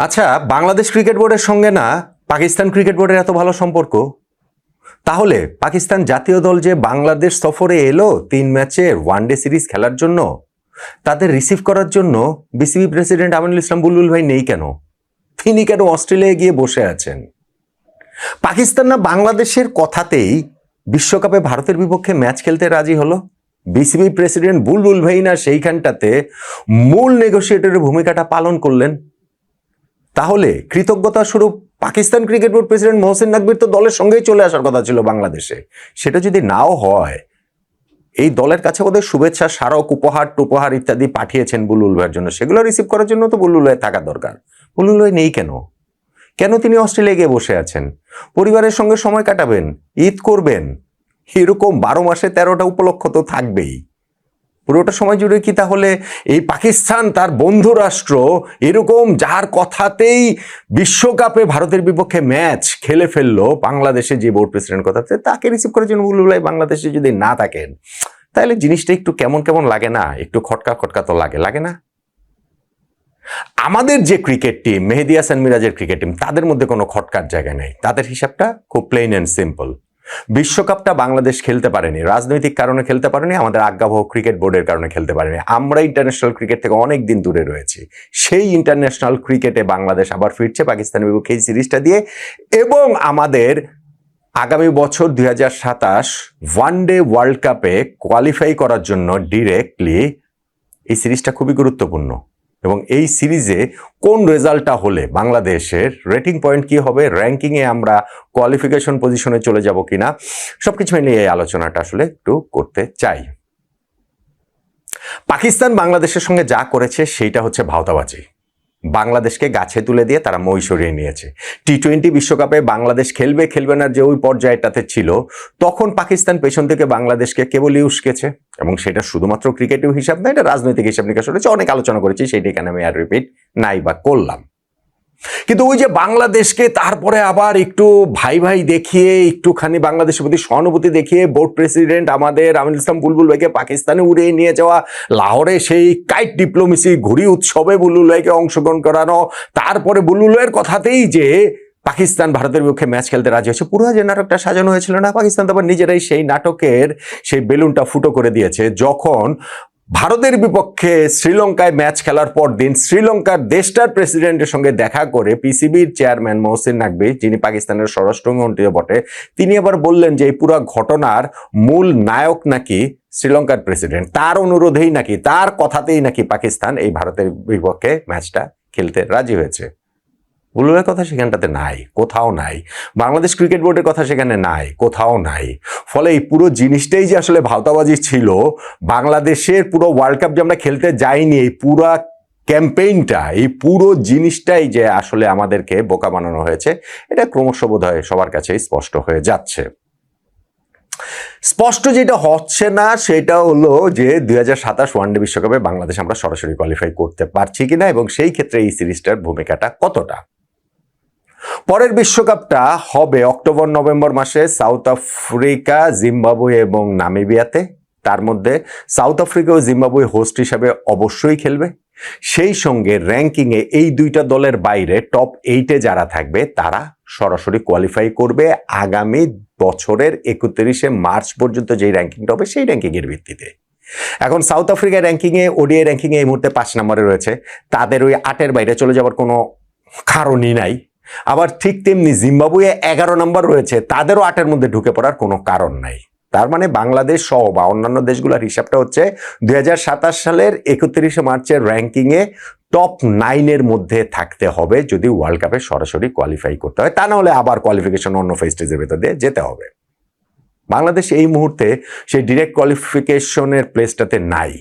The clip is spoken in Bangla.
আচ্ছা, বাংলাদেশ ক্রিকেট বোর্ডের সঙ্গে না পাকিস্তান ক্রিকেট বোর্ডের এত ভালো সম্পর্ক, তাহলে পাকিস্তান জাতীয় দল যে বাংলাদেশ সফরে এলো 3 ম্যাচের ওয়ানডে সিরিজ খেলার জন্য, তাদের রিসিভ করার জন্য বিসিবি প্রেসিডেন্ট আমিনুল ইসলাম বুলবুল ভাই নেই কেন? তিনি কেন অস্ট্রেলিয়ায় গিয়ে বসে আছেন? পাকিস্তান না বাংলাদেশের কথাতেই বিশ্বকাপে ভারতের বিপক্ষে ম্যাচ খেলতে রাজি হলো? বিসিবি প্রেসিডেন্ট বুলবুল ভাই না সেইখানটাতে মূল নেগোসিয়েটরের ভূমিকাটা পালন করলেন? তাহলে কৃতজ্ঞতা স্বরূপ Pakistan cricket board president Mohsin নাকবির তো দলের সঙ্গেই চলে আসার কথা ছিল বাংলাদেশে। সেটা যদি নাও হয়, এই দলের কাছে ওদের শুভেচ্ছা স্মারক, উপহার টুপহার ইত্যাদি পাঠিয়েছেন বুলবুল ভাইয়ের জন্য, সেগুলো রিসিভ করার জন্য তো বুলবুল ভাই থাকা দরকার। বুলবুল ভাই নেই কেন? কেন তিনি অস্ট্রেলিয়া গিয়ে বসে আছেন? পরিবারের সঙ্গে সময় কাটাবেন, ঈদ করবেন, এরকম 12 মাসে 13টা উপলক্ষ তো থাকবেই। পুরোটা সময় জুড়ে কি তাহলে এই পাকিস্তান তার বন্ধু রাষ্ট্র এরকম যার কথাতেই বিশ্বকাপে ভারতের বিপক্ষে ম্যাচ খেলে ফেললো, বাংলাদেশে যে বোর্ড প্রেসিডেন্ট কথাতে তাকে রিসিভ করার জন্য বুলবুল ভাই বাংলাদেশে যদি না থাকেন, তাহলে জিনিসটা একটু কেমন কেমন লাগে না? একটু খটকা খটকা তো লাগে না? আমাদের যে ক্রিকেট টিম, মেহেদী হাসান মিরাজের ক্রিকেট টিম, তাদের মধ্যে কোনো খটকার জায়গা নেই। তাদের হিসাবটা খুব প্লেন অ্যান্ড সিম্পল। বিশ্বকাপটা বাংলাদেশ খেলতে পারেনি, রাজনৈতিক কারণে খেলতে পারেনি, আমাদের আজ্ঞাবহ ক্রিকেট বোর্ডের কারণে খেলতে পারেনি। আমরা ইন্টারন্যাশনাল ক্রিকেট থেকে অনেক দিন দূরে রয়েছি। সেই ইন্টারন্যাশনাল ক্রিকেটে বাংলাদেশ আবার ফিরছে পাকিস্তানের বিপক্ষে এই সিরিজটা দিয়ে, এবং আমাদের আগামী বছর 2027 ওয়ানডে ওয়ার্ল্ড কাপে কোয়ালিফাই করার জন্য ডিরেক্টলি এই সিরিজটা খুবই গুরুত্বপূর্ণ। এবং এই সিরিজে কোন রেজাল্টটা হলে বাংলাদেশের রেটিং পয়েন্ট কি হবে, র্যাঙ্কিংয়ে আমরা কোয়ালিফিকেশন পজিশনে চলে যাব কিনা, সবকিছু নিয়ে এই আলোচনাটা আসলে একটু করতে চাই। পাকিস্তান বাংলাদেশের সঙ্গে যা করেছে সেইটা হচ্ছে ভাওতাবাজি। বাংলাদেশকে গাছে তুলে দিয়ে তারা মই সরিয়ে নিয়েছে। টি-20 বিশ্বকাপে বাংলাদেশ খেলবে খেলবে না যে ওই পর্যায়টাতে ছিল, তখন পাকিস্তান পেছন থেকে বাংলাদেশকে কেবলই উস্কেছে। এবং সেটা শুধুমাত্র ক্রিকেটিভ হিসাব না, এটা রাজনৈতিক হিসাব নিকাশ রয়েছে, অনেক আলোচনা করেছি, সেইটা এখানে আমি আর রিপিট নাই বা করলাম। কিন্তু ওই যে বাংলাদেশকে তারপরে আবার একটু ভাই ভাই দেখিয়ে, একটুখানি বাংলাদেশের প্রতি সহানুভূতি দেখিয়ে বোর্ড প্রেসিডেন্ট আমাদের আমিনুল ইসলাম বুলবুল ভাইকে পাকিস্তানে উড়িয়ে নিয়ে যাওয়া, লাহোরে সেই কাইট ডিপ্লোমেসি ঘুড়ি উৎসবে বুলবুল ভাইকে অংশগ্রহণ করানো, তারপরে বুলবুল ভাইয়ের কথাতেই যে পাকিস্তান ভারতের বিপক্ষে ম্যাচ খেলতে রাজি হয়েছে, পুরো যে নাটকটা সাজানো হয়েছিল না, পাকিস্তান তো আবার নিজেরাই সেই নাটকের সেই বেলুনটা ফুটো করে দিয়েছে। যখন ভারতের বিপক্ষে শ্রীলঙ্কায় ম্যাচ খেলার পর দিন শ্রীলঙ্কার দেশটার প্রেসিডেন্টের সঙ্গে দেখা করে পিসিবির চেয়ারম্যান মোহসিন নাকবি, যিনি পাকিস্তানের স্বরাষ্ট্রমন্ত্রীও বটে, তিনি আবার বললেন যে এই পুরো ঘটনার মূল নায়ক নাকি শ্রীলঙ্কার প্রেসিডেন্ট, তার অনুরোধেই নাকি, তার কথাতেই নাকি পাকিস্তান এই ভারতের বিপক্ষে ম্যাচটা খেলতে রাজি হয়েছে। বুলবুলের কথা সেখানটাতে নাই, কোথাও নাই। বাংলাদেশ ক্রিকেট বোর্ডের কথা সেখানে নাই, কোথাও নাই। ফলে এই পুরো জিনিসটাই যে আসলে ভাওতাবাজি ছিল, বাংলাদেশের পুরো ওয়ার্ল্ড কাপ যে আমরা খেলতে যাইনি, এই পুরো ক্যাম্পেইনটা, এই পুরো জিনিসটাই যে আসলে আমাদেরকে বোকা বানানো হয়েছে, এটা ক্রমশ বোধহয় সবার কাছেই স্পষ্ট হয়ে যাচ্ছে। স্পষ্ট যেটা হচ্ছে না সেটা হলো যে 2027 ওয়ানডে বিশ্বকাপে বাংলাদেশ আমরা সরাসরি কোয়ালিফাই করতে পারছি কিনা, এবং সেই ক্ষেত্রে এই সিরিজটার ভূমিকাটা কতটা। পরের বিশ্বকাপটা হবে অক্টোবর নভেম্বর মাসে সাউথ আফ্রিকা, জিম্বাবুয়ে এবং নামিবিয়াতে। তার মধ্যে সাউথ আফ্রিকা ও জিম্বাবুয়ে হোস্ট হিসাবে অবশ্যই খেলবে। সেই সঙ্গে র্যাঙ্কিংয়ে এই দুইটা দলের বাইরে টপ 8-এ যারা থাকবে তারা সরাসরি কোয়ালিফাই করবে আগামী বছরের 31শে মার্চ পর্যন্ত যেই র্যাঙ্কিংটা হবে সেই র্যাঙ্কিংয়ের ভিত্তিতে। এখন সাউথ আফ্রিকার র্যাঙ্কিংয়ে, ওডিআই র্যাঙ্কিংয়ে এই মুহূর্তে 5 নম্বরে রয়েছে, তাদের ওই 8-এর বাইরে চলে যাওয়ার কোনো কারণই নাই। আবার ঠিক তেমনি জিম্বাবুয়ে 11 নম্বর রয়েছে, তাদেরও 8-এর মধ্যে ঢুকে পড়ার কোনো কারণ নাই। তার মানে বাংলাদেশ সহ বা অন্যান্য দেশগুলোর হিসাবটা হচ্ছে 2027 সালের 31শে মার্চের র্যাঙ্কিংয়ে টপ 9-এর মধ্যে থাকতে হবে যদি ওয়ার্ল্ড কাপে সরাসরি কোয়ালিফাই করতে হয়। তা না হলে আবার কোয়ালিফিকেশন অন্য ফেস্টেজের ভেতর দিয়ে যেতে হবে। বাংলাদেশ এই মুহূর্তে সেই ডিরেক্ট কোয়ালিফিকেশনের প্লেসটাতে নাই।